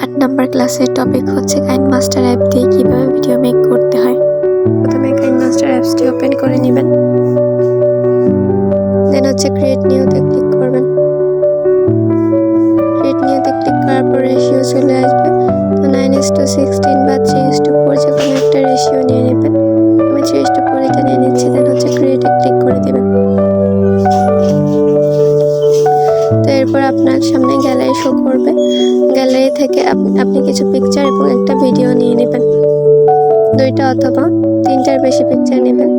8 number ক্লাসের topic হচ্ছে KineMaster app দিয়ে কিভাবে ভিডিও মেক করতে হয়। প্রথমে কাইনমাস্টার অ্যাপসটি ওপেন করে নেবেন, দেন হচ্ছে ক্রিয়েট নিউতে ক্লিক করবেন। ক্রিয়েট নিউতে ক্লিক করার পর রেশিও চলে আসবে, তো 9:16 বা 3:4 যে কোনো একটা রেশিও নিয়ে নেবেন। আমি 3:4 নিয়ে নিচ্ছি, দেন হচ্ছে ক্রিয়েটে ক্লিক করে দেবেন। তো এরপর আপনার সামনে গ্যালারি শো করবে, গ্যালারি থেকে আপনি কিছু পিকচার এবং একটা ভিডিও নিয়ে নেবেন, 2টা অথবা 3টার বেশি পিকচার নেবেন।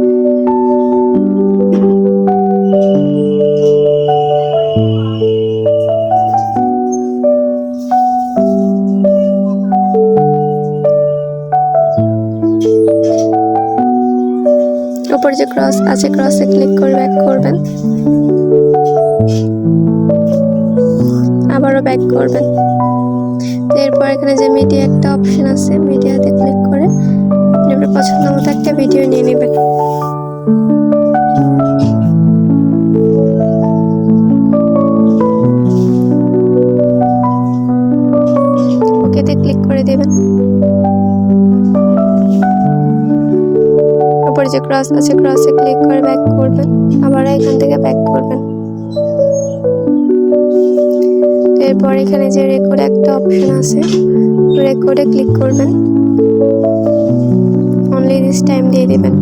উপর যে ক্রস আছে ক্রসে ক্লিক করে ব্যাক করবেন, আবারও ব্যাক করবেন। এরপর এখানে যে মিডিয়া একটা অপশন আছে, মিডিয়াতে ক্লিক করে আপনার পছন্দ মতো একটা ভিডিও নিয়ে নেবেন। ওকেতে ক্লিক করে দেবেন। উপরে যে ক্রস আছে ক্রসে ক্লিক করে ব্যাক করবেন, আবার এখান থেকে ব্যাক করবেন। এরপর এখানে যে রেকর্ড একটা অপশন আছে, রেকর্ডে ক্লিক করবেন, অনলি দিস টাইম দিয়ে দিবেন,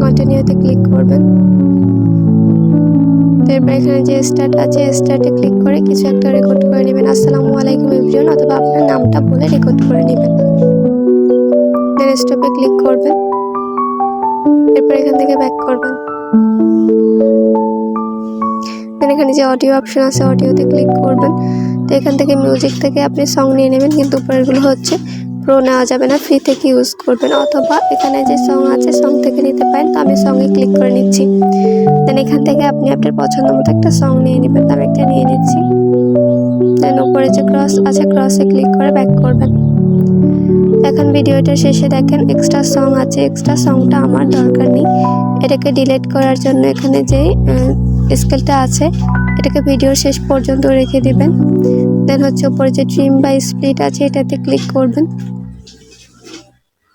কন্টিনিউতে ক্লিক করবেন। এরপর এখানে যে স্টার্ট আছে স্টার্টে ক্লিক করে কিছু একটা রেকর্ড করে নেবেন, আসসালামু আলাইকুম এভরিওয়ান, অথবা আপনার নামটা বলে রেকর্ড করে নেবেন। দেন স্টপে ক্লিক করবেন, এরপর এখান থেকে ব্যাক করবেন। দেন এখানে যে অডিও অপশন আছে অডিওতে ক্লিক করবেন। তো এখান থেকে মিউজিক থেকে আপনি সং নিয়ে নেবেন, কিন্তু উপরেরগুলো হচ্ছে প্রো নেওয়া যাবে না, ফ্রি থেকে ইউজ করবেন, অথবা এখানে যে সং আছে সং থেকে নিতে পারেন। তো আমি সঙ্গে ক্লিক করে নিচ্ছি। দেন এখান থেকে আপনি আপনার পছন্দ মতো একটা সং নিয়ে নেবেন, তো আমি একটা নিয়ে নিচ্ছি। দেন উপরে যে ক্রস আছে ক্রসে ক্লিক করে ব্যাক করবেন। এখন ভিডিওটা শেষে দেখেন এক্সট্রা সং আছে, এক্সট্রা সংটা আমার দরকার নেই, এটাকে ডিলিট করার জন্য এখানে যে স্কেলটা আছে এটাকে ভিডিওর শেষ পর্যন্ত রেখে দিবেন। দেন হচ্ছে উপরে যে ট্রিম বা স্প্লিট আছে এটাতে ক্লিক করবেন।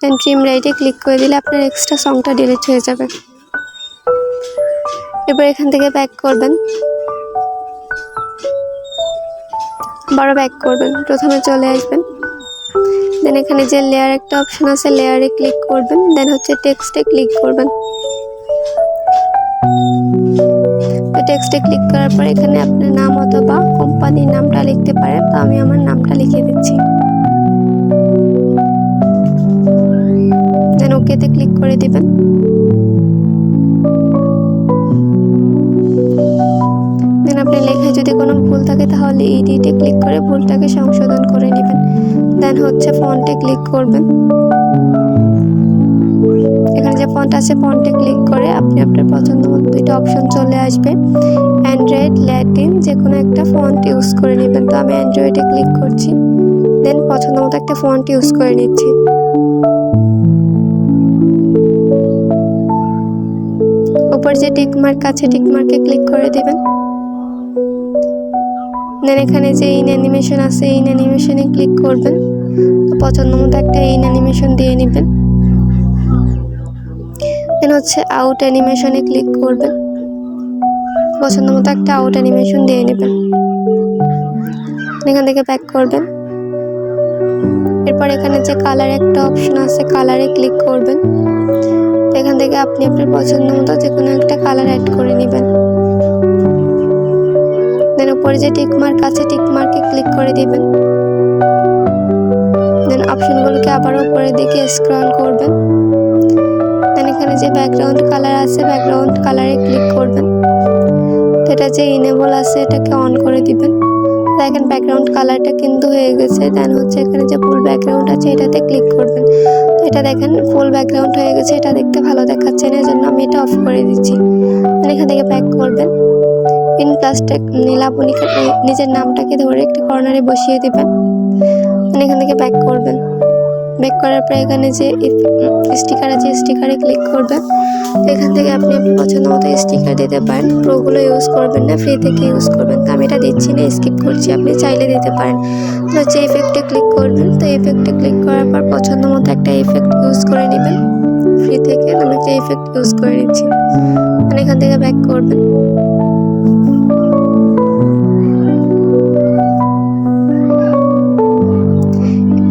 দেন ট্রিম রাইটে ক্লিক করে দিলে আপনার এক্সট্রা সংটা ডিলিট হয়ে যাবে। এবার এখান থেকে ব্যাক করবেন, আবারও ব্যাক করবেন, প্রথমে চলে আসবেন। দেন এখানে যে লেয়ার একটা অপশন আছে লেয়ারে ক্লিক করবেন, দেন হচ্ছে টেক্সটে ক্লিক করবেন। টেক্সটে ক্লিক করার পর এখানে আপনার নাম অথবা কোম্পানির নামটা লিখতে পারেন, তো আমি আমার নামটা লিখে দিচ্ছি। দেন ওকেতে ক্লিক করে দিবেন। দেন আপনার লেখায় যদি কোনো ভুল থাকে তাহলে এডিটে ক্লিক করে ভুলটাকে সংশোধন করে নেবেন। দেন হচ্ছে ফন্টে ক্লিক করবেন, এখানে যে ফন্ট আছে ফন্টে ক্লিক করে আপনি আপনার পছন্দ মতো 2টা অপশন চলে আসবে, অ্যান্ড্রয়েড ল্যাটিন যে কোনো একটা ফন্ট ইউজ করে নেবেন। তো আমি অ্যান্ড্রয়েডে ক্লিক করছি, দেন পছন্দ মতো একটা ফন্ট ইউজ করে নিচ্ছি। উপর যে টিকমার্ক আছে টিকমার্কে ক্লিক করে দেবেন। দেন এখানে যে ইন অ্যানিমেশন আছে ইন অ্যানিমেশনে ক্লিক করবেন, তো পছন্দ মতো একটা ইন অ্যানিমেশন দিয়ে নেবেন। দেন হচ্ছে আউট অ্যানিমেশনে ক্লিক করবেন, পছন্দ মতো একটা আউট অ্যানিমেশন দিয়ে নেবেন। এখান থেকে ব্যাক করবেন। এরপর এখানে যে কালার একটা অপশন আছে কালারে ক্লিক করবেন, এখান থেকে আপনি আপনার পছন্দ মতো যে কোনো একটা কালার অ্যাড করে নেবেন। দেন উপরে যে টিকমার্ক আছে টিকমার্কে ক্লিক করে দিবেন। দেন অপশনগুলোকে আবার উপরের দিকে স্ক্রল করবেন। দেন এখানে যে ব্যাকগ্রাউন্ড কালার আছে ব্যাকগ্রাউন্ড কালারে ক্লিক করবেন, এটা যে ইনেবল আছে এটাকে অন করে দিবেন। দেখেন ব্যাকগ্রাউন্ড কালারটা কিন্তু হয়ে গেছে। দেন হচ্ছে এখানে যে ফুল ব্যাকগ্রাউন্ড আছে এটাতে ক্লিক করবেন, তো এটা দেখেন ফুল ব্যাকগ্রাউন্ড হয়ে গেছে, এটা দেখতে ভালো দেখাচ্ছে না, এজন্য আমি এটা অফ করে দিচ্ছি। এখান থেকে ব্যাক করবেন। পিন প্লাসটা নিলে আপনি নিজের নামটাকে ধরে একটা কর্নারে বসিয়ে দিবেন। এখান থেকে ব্যাক করবেন, ব্যাক করার পর এখানে যে স্টিকার আছে স্টিকারে ক্লিক করবেন। তো এখান থেকে আপনি আপনার পছন্দ মতো স্টিকার দিতে পারেন। প্রোগুলো ইউজ করবেন না, ফ্রি থেকে ইউজ করবেন। তো আমি এটা দিচ্ছি না, স্কিপ করছি, আপনি চাইলে দিতে পারেন। তো হচ্ছে ইফেক্টে ক্লিক করবেন। তো ইফেক্টে ক্লিক করার পর পছন্দ মতো একটা ইফেক্ট ইউজ করে নেবেন ফ্রি থেকে। আমি একটা ইফেক্ট ইউজ করে নিচ্ছি। এখান থেকে ব্যাক করবেন।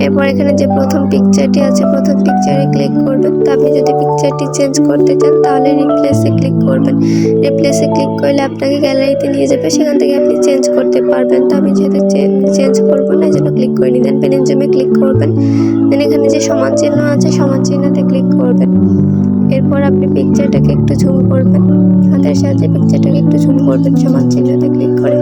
এরপর এখানে যে প্রথম পিকচারটি আছে প্রথম পিকচারে ক্লিক করবেন। তো আপনি যদি পিকচারটি চেঞ্জ করতে চান তাহলে রিপ্লেসে ক্লিক করবেন। রিপ্লেসে ক্লিক করলে আপনাকে গ্যালারিতে নিয়ে যাবে, সেখান থেকে আপনি চেঞ্জ করতে পারবেন। তো আমি যেহেতু চেঞ্জ করবো না, এই জন্য ক্লিক করে নিলেন। পেন এন্ড জুমে ক্লিক করবেন। দেন এখানে যে সমান চিহ্ন আছে সমান চিহ্নতে ক্লিক করবেন। এরপর আপনি পিকচারটাকে একটু জুম করবেন, হাতের সাহায্যে পিকচারটাকে একটু জুম করবেন সমান চিহ্নতে ক্লিক করে।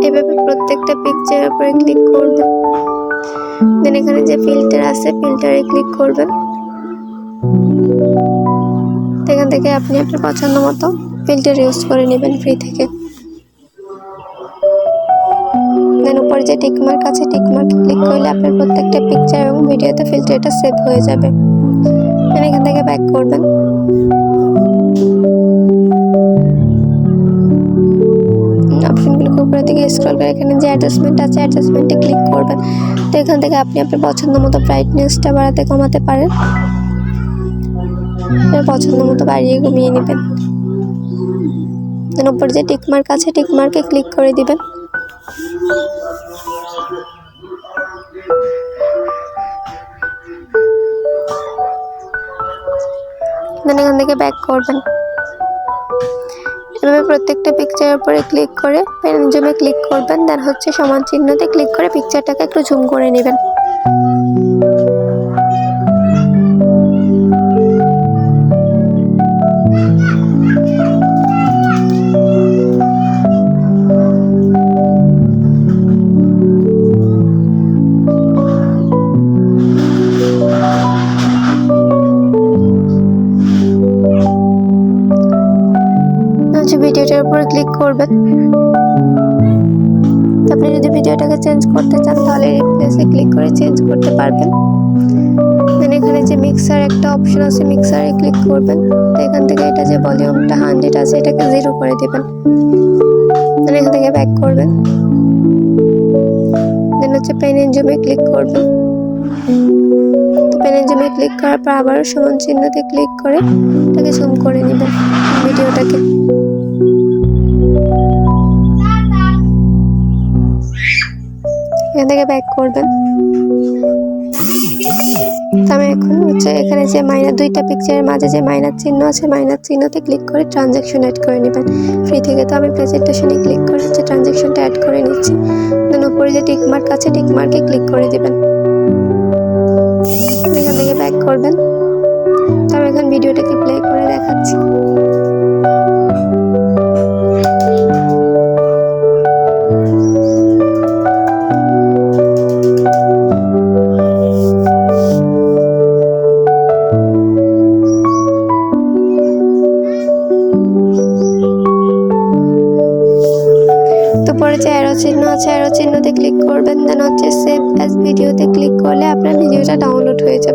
এভাবে প্রত্যেকটা পিকচারের উপরে ক্লিক করবেন। দেন এখানে যে ফিল্টার আছে ফিল্টারে ক্লিক করবেন। এখান থেকে আপনি আপনার পছন্দ মতো ফিল্টার ইউজ করে নেবেন ফ্রি থেকে। দেন উপরে যে টিকমার্ক আছে টিকমার্কে ক্লিক করলে আপনার প্রত্যেকটা পিকচার এবং ভিডিওতে ফিল্টারটা সেভ হয়ে যাবে। দেন এখান থেকে ব্যাক করবেন। অপশনগুলোকে উপরে দিকে স্ক্রল করে এখানে যে অ্যাডজাস্টমেন্ট আছে অ্যাডজাস্টমেন্টে ক্লিক করবেন। তো এখান থেকে আপনি আপনার পছন্দ মতো ব্রাইটনেসটা বাড়াতে কমাতে পারেন। আপনার পছন্দ মতো বাড়িয়ে কমিয়ে নেবেন। দেন উপরে যে টিকমার্ক আছে টিকমার্কে ক্লিক করে দিবেন। দেন এখান থেকে ব্যাক করবেন। এভাবে প্রত্যেকটা পিকচারের উপরে ক্লিক করে পেন এন্ড জুমে ক্লিক করবেন। দেন হচ্ছে সমান চিহ্নতে ক্লিক করে পিকচারটাকে একটু জুম করে নেবেন। ভিডিওটার উপর ক্লিক করবেন। আপনি যদি ভিডিওটাকে চেঞ্জ করতে চান তাহলে রিপ্লেসে ক্লিক করে চেঞ্জ করতে পারবেন। দেন এখানে যে মিক্সার একটা অপশন আছে মিক্সারে ক্লিক করবেন। তো এখান থেকে এটা যে ভলিউমটা 100 আছে এটাকে 0 করে দিবেন। দেন এখান থেকে ব্যাক করবেন। দেন হচ্ছে পেন এন্ড জুমে ক্লিক করবেন। তো পেন এন্ড জুমে ক্লিক করার পর আবারও সমান চিহ্নতে ক্লিক করে এটাকে জুম করে নেবেন ভিডিওটাকে। এখান থেকে ব্যাক করবেন। আমি এখন হচ্ছে এখানে যে দুইটা পিকচারের মাঝে যে মাইনাস চিহ্ন আছে মাইনাস চিহ্নতে ক্লিক করে ট্রানজ্যাকশন অ্যাড করে নেবেন ফ্রি থেকে। তো আমি প্রেজেন্টেশনে ক্লিক করে হচ্ছে ট্রানজ্যাকশনটা অ্যাড করে নিচ্ছি। দেন উপরে যে টিকমার্ক আছে টিকমার্কে ক্লিক করে দেবেন। এখান থেকে ব্যাক করবেন। তো আমি এখন ভিডিওটাকে প্লে করে দেখাচ্ছি। পরে যে অ্যারো চিহ্ন আছে অ্যারো চিহ্নতে ক্লিক করবেন। দেন হচ্ছে সেভ অ্যাজ ভিডিওতে ক্লিক করলে আপনার ভিডিওটা ডাউনলোড হয়ে যাবে।